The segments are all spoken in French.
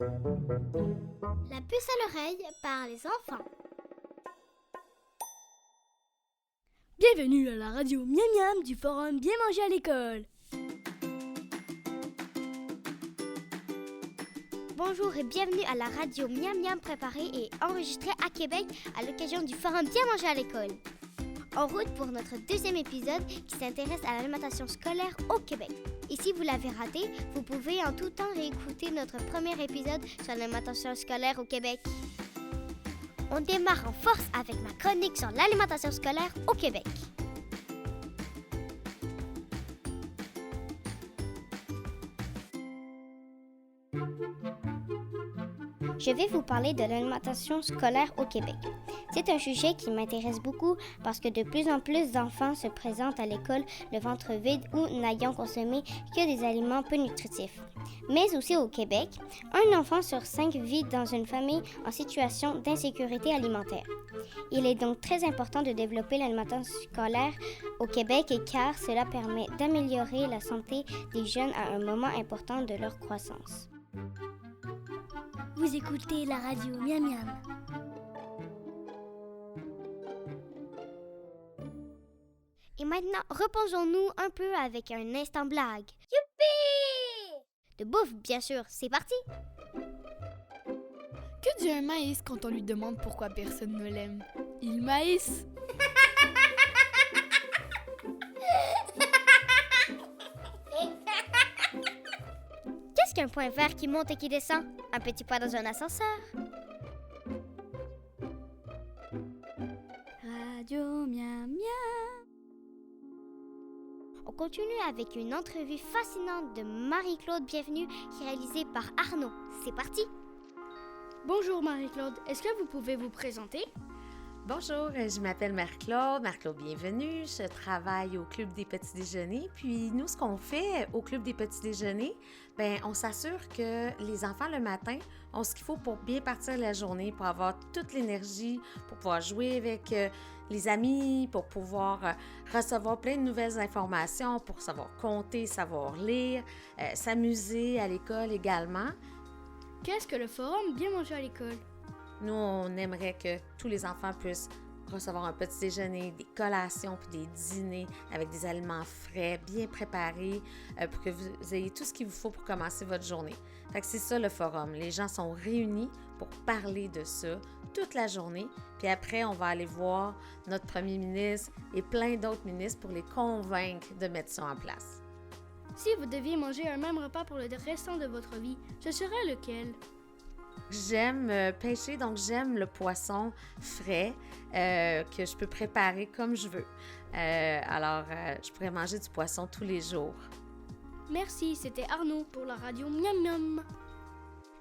La puce à l'oreille par les enfants. Bienvenue à la radio Miam Miam du forum Bien manger à l'école. Bonjour et bienvenue à la radio Miam Miam préparée et enregistrée à Québec à l'occasion du forum Bien manger à l'école. En route pour notre deuxième épisode qui s'intéresse à l'alimentation scolaire au Québec. Et si vous l'avez raté, vous pouvez en tout temps réécouter notre premier épisode sur l'alimentation scolaire au Québec. On démarre en force avec ma chronique sur l'alimentation scolaire au Québec. Je vais vous parler de l'alimentation scolaire au Québec. C'est un sujet qui m'intéresse beaucoup parce que de plus en plus d'enfants se présentent à l'école le ventre vide ou n'ayant consommé que des aliments peu nutritifs. Mais aussi au Québec, un enfant sur 5 vit dans une famille en situation d'insécurité alimentaire. Il est donc très important de développer l'alimentation scolaire au Québec car cela permet d'améliorer la santé des jeunes à un moment important de leur croissance. Vous écoutez la radio Miam Miam. Et maintenant, reposons-nous un peu avec un instant blague. Youpi! De bouffe, bien sûr. C'est parti! Que dit un maïs quand on lui demande pourquoi personne ne l'aime? Il maïs. Qu'est-ce qu'un point vert qui monte et qui descend? Un petit pas dans un ascenseur. Radio Miam Miam. On continue avec une entrevue fascinante de Marie-Claude Bienvenue qui est réalisée par Arnaud. C'est parti! Bonjour Marie-Claude, est-ce que vous pouvez vous présenter? Bonjour, je m'appelle Marie-Claude Bienvenue. Je travaille au Club des Petits Déjeuners. Puis nous, ce qu'on fait au Club des Petits Déjeuners, on s'assure que les enfants le matin ont ce qu'il faut pour bien partir la journée, pour avoir toute l'énergie, pour pouvoir jouer avec les amis, pour pouvoir recevoir plein de nouvelles informations, pour savoir compter, savoir lire, s'amuser à l'école également. Qu'est-ce que le forum Bien manger à l'école? Nous, on aimerait que tous les enfants puissent recevoir un petit déjeuner, des collations puis des dîners avec des aliments frais, bien préparés pour que vous ayez tout ce qu'il vous faut pour commencer votre journée. Fait que c'est ça le forum. Les gens sont réunis pour parler de ça toute la journée. Puis après, on va aller voir notre premier ministre et plein d'autres ministres pour les convaincre de mettre ça en place. Si vous deviez manger un même repas pour le restant de votre vie, ce serait lequel? J'aime pêcher, donc j'aime le poisson frais que je peux préparer comme je veux. Alors, je pourrais manger du poisson tous les jours. Merci, c'était Arnaud pour la radio Miam Miam.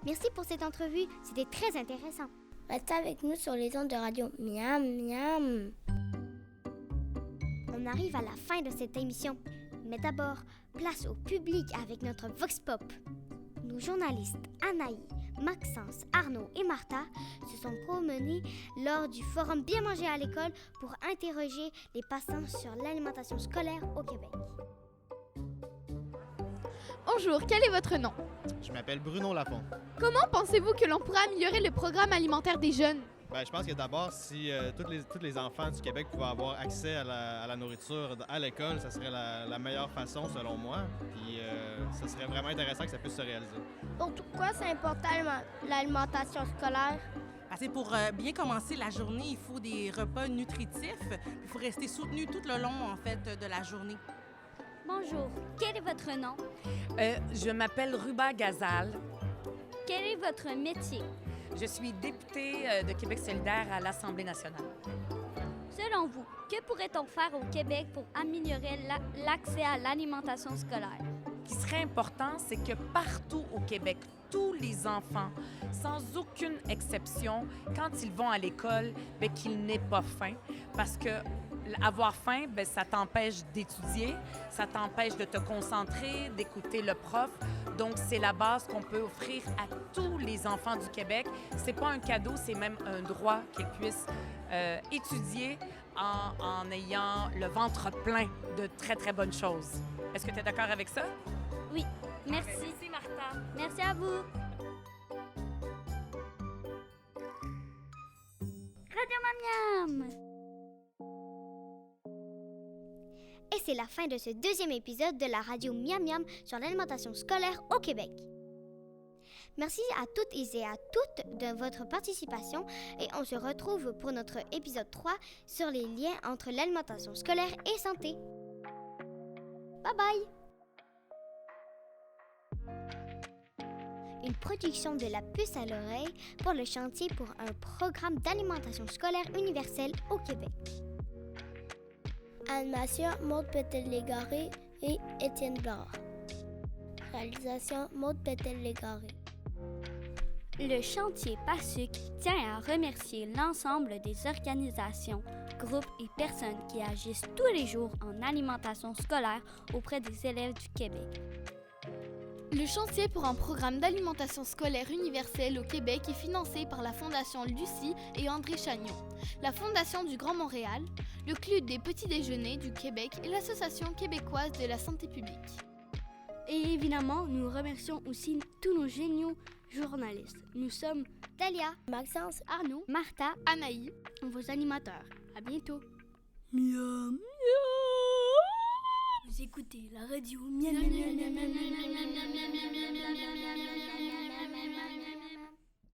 Merci pour cette entrevue, c'était très intéressant. Restez avec nous sur les ondes de radio Miam Miam. On arrive à la fin de cette émission. Mais d'abord, place au public avec notre Vox Pop. Nos journalistes Anaï, Maxence, Arnaud et Martha se sont promenés lors du forum Bien manger à l'école pour interroger les passants sur l'alimentation scolaire au Québec. Bonjour, quel est votre nom? Je m'appelle Bruno Lapont. Comment pensez-vous que l'on pourrait améliorer le programme alimentaire des jeunes? Je pense que d'abord, si tous les enfants du Québec pouvaient avoir accès à la nourriture à l'école, ça serait la meilleure façon selon moi. Puis ça serait vraiment intéressant que ça puisse se réaliser. Donc, pourquoi c'est important l'alimentation scolaire? C'est pour bien commencer la journée, il faut des repas nutritifs. Il faut rester soutenu tout le long, en fait, de la journée. Bonjour, quel est votre nom? Je m'appelle Ruba Gazal. Quel est votre métier? Je suis députée de Québec solidaire à l'Assemblée nationale. Selon vous, que pourrait-on faire au Québec pour améliorer l'accès à l'alimentation scolaire? Ce qui serait important, c'est que partout au Québec, tous les enfants, sans aucune exception, quand ils vont à l'école, qu'ils n'aient pas faim. Parce que avoir faim, ça t'empêche d'étudier, ça t'empêche de te concentrer, d'écouter le prof. Donc, c'est la base qu'on peut offrir à tous les enfants du Québec. C'est pas un cadeau, c'est même un droit qu'ils puissent étudier en ayant le ventre plein de très, très bonnes choses. Est-ce que tu es d'accord avec ça? Oui. Merci. Merci, Martha. Merci à vous. Radio Miam Miam! Et c'est la fin de ce deuxième épisode de la radio Miam Miam sur l'alimentation scolaire au Québec. Merci à toutes et à toutes de votre participation et on se retrouve pour notre épisode 3 sur les liens entre l'alimentation scolaire et santé. Bye bye! Une production de la puce à l'oreille pour le chantier pour un programme d'alimentation scolaire universelle au Québec. Animation, Maude Pétel-Légaré et Étienne Blanc. Réalisation, Maude Pétel-Légaré. Le chantier PASUC tient à remercier l'ensemble des organisations, groupes et personnes qui agissent tous les jours en alimentation scolaire auprès des élèves du Québec. Le chantier pour un programme d'alimentation scolaire universelle au Québec est financé par la Fondation Lucie et André Chagnon, la Fondation du Grand Montréal, le Club des petits déjeuners du Québec et l'Association québécoise de la santé publique. Et évidemment, nous remercions aussi tous nos géniaux journalistes. Nous sommes Talia, Maxence, Arnaud, Martha, Anaï, vos animateurs. À bientôt. Miam, miam. Vous écoutez la radio Miam Miam Miam Miam Miam Miam Miam Miam Miam Miam Miam Miam Miam Miam Miam.